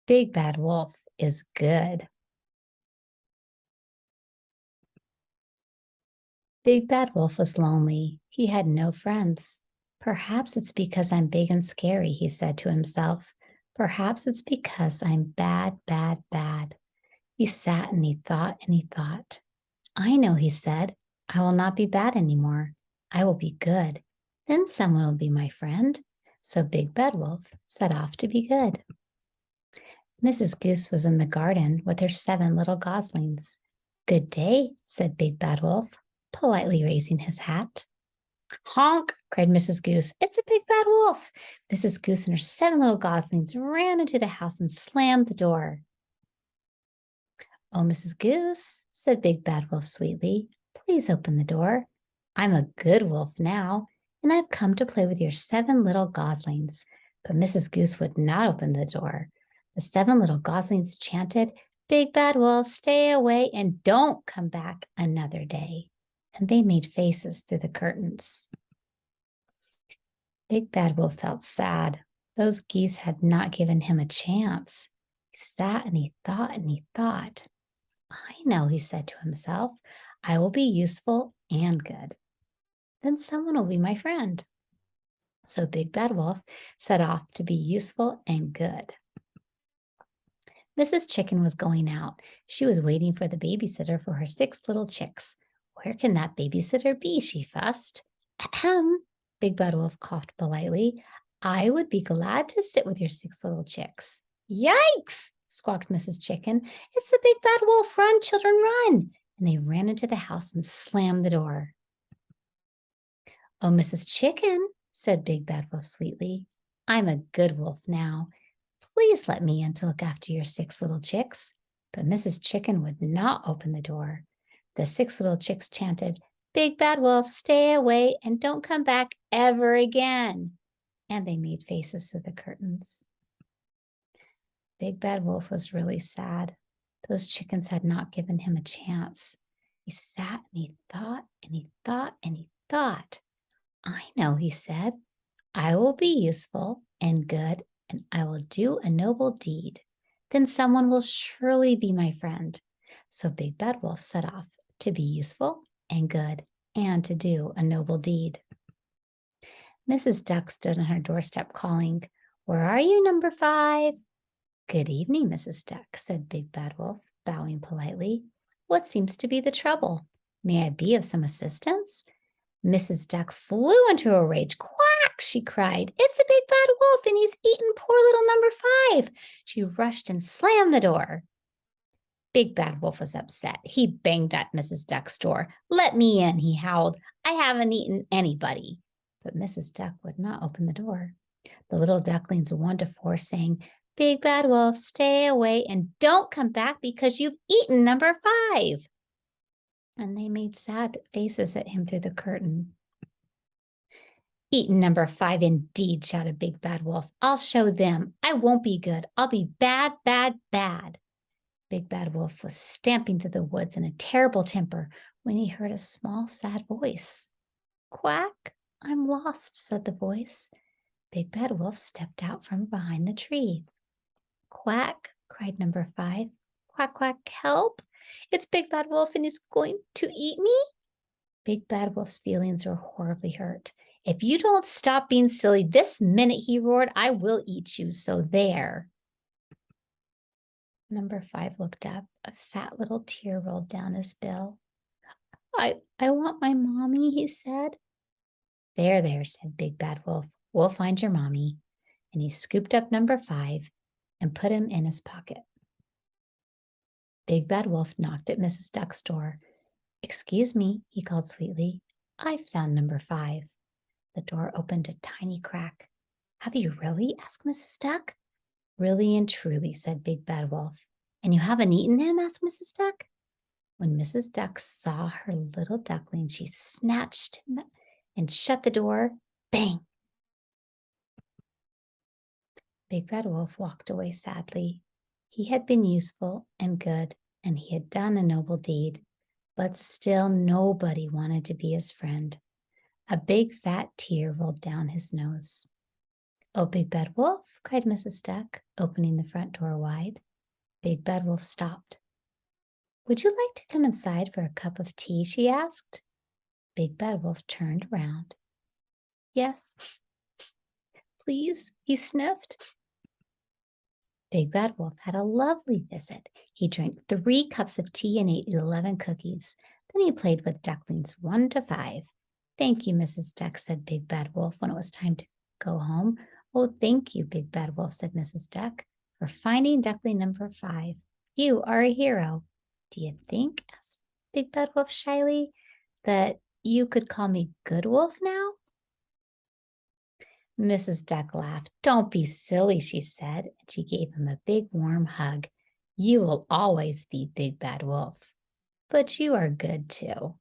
Big Bad Wolf is good. Big Bad Wolf was lonely. He had no friends. Perhaps it's because I'm big and scary, he said to himself. Perhaps it's because I'm bad, bad, bad. He sat and he thought and he thought. I know, he said. I will not be bad anymore. I will be good. Then someone will be my friend. So Big Bad Wolf set off to be good. Mrs. Goose was in the garden with her 7 little goslings. Good day, said Big Bad Wolf, politely raising his hat. Honk, cried Mrs. Goose. It's a big bad wolf. Mrs. Goose and her 7 little goslings ran into the house and slammed the door. Oh, Mrs. Goose, said Big Bad Wolf sweetly, please open the door. I'm a good wolf now, and I've come to play with your 7 little goslings. But Mrs. Goose would not open the door. The 7 little goslings chanted, Big Bad Wolf, stay away and don't come back another day. And they made faces through the curtains. Big Bad Wolf felt sad. Those geese had not given him a chance. He sat and he thought and he thought. I know, he said to himself, I will be useful and good. Then someone will be my friend. So Big Bad Wolf set off to be useful and good. Mrs. Chicken was going out. She was waiting for the babysitter for her 6 little chicks. Where can that babysitter be? She fussed. Ahem, Big Bad Wolf coughed politely. I would be glad to sit with your 6 little chicks. Yikes, squawked Mrs. Chicken. It's the Big Bad Wolf. Run, children, run. And they ran into the house and slammed the door. Oh, Mrs. Chicken, said Big Bad Wolf sweetly. I'm a good wolf now. Please let me in to look after your 6 little chicks. But Mrs. Chicken would not open the door. The 6 little chicks chanted, Big Bad Wolf, stay away and don't come back ever again. And they made faces through the curtains. Big Bad Wolf was really sad. Those chickens had not given him a chance. He sat and he thought and he thought and he thought. I know, he said. I will be useful and good, and I will do a noble deed. Then someone will surely be my friend. So Big Bad Wolf set off to be useful and good and to do a noble deed. Mrs. Duck stood on her doorstep calling, Where are you, number 5? Good evening, Mrs. Duck, said Big Bad Wolf, bowing politely. What seems to be the trouble? May I be of some assistance? Mrs. Duck flew into a rage. Quack, she cried. It's a big bad wolf and he's eaten poor little number 5. She rushed and slammed the door. Big Bad Wolf was upset. He banged at Mrs. Duck's door. Let me in, he howled. I haven't eaten anybody. But Mrs. Duck would not open the door. The little ducklings 1 to 4 sang, Big Bad Wolf, stay away and don't come back because you've eaten number 5. And they made sad faces at him through the curtain. Eaten number 5 indeed, shouted Big Bad Wolf. I'll show them. I won't be good. I'll be bad, bad, bad. Big Bad Wolf was stamping through the woods in a terrible temper when he heard a small, sad voice. Quack, I'm lost, said the voice. Big Bad Wolf stepped out from behind the tree. Quack, cried number 5. Quack, quack, help. It's Big Bad Wolf and he's going to eat me? Big Bad Wolf's feelings were horribly hurt. If you don't stop being silly this minute, he roared, I will eat you, so there. Number 5 looked up. A fat little tear rolled down his bill. I want my mommy, he said. There, said Big Bad Wolf. We'll find your mommy. And he scooped up number 5 and put him in his pocket. Big Bad Wolf knocked at Mrs. Duck's door. Excuse me, he called sweetly. I've found number 5. The door opened a tiny crack. Have you really? Asked Mrs. Duck. Really and truly, said Big Bad Wolf. And you haven't eaten him? Asked Mrs. Duck. When Mrs. Duck saw her little duckling, she snatched him and shut the door. Bang! Big Bad Wolf walked away sadly. He had been useful and good, and he had done a noble deed, but still nobody wanted to be his friend. A big fat tear rolled down his nose. Oh, Big Bad Wolf, cried Mrs. Duck, opening the front door wide. Big Bad Wolf stopped. Would you like to come inside for a cup of tea? She asked. Big Bad Wolf turned around. Yes, please, he sniffed. Big Bad Wolf had a lovely visit. He drank 3 cups of tea and ate 11 cookies. Then he played with ducklings 1 to 5. Thank you, Mrs. Duck, said Big Bad Wolf when it was time to go home. Oh, thank you, Big Bad Wolf, said Mrs. Duck, for finding duckling number 5. You are a hero. Do you think, asked Big Bad Wolf shyly, that you could call me Good Wolf now? Mrs. Duck laughed. Don't be silly, she said, and she gave him a big warm hug. You will always be Big Bad Wolf, but you are good too.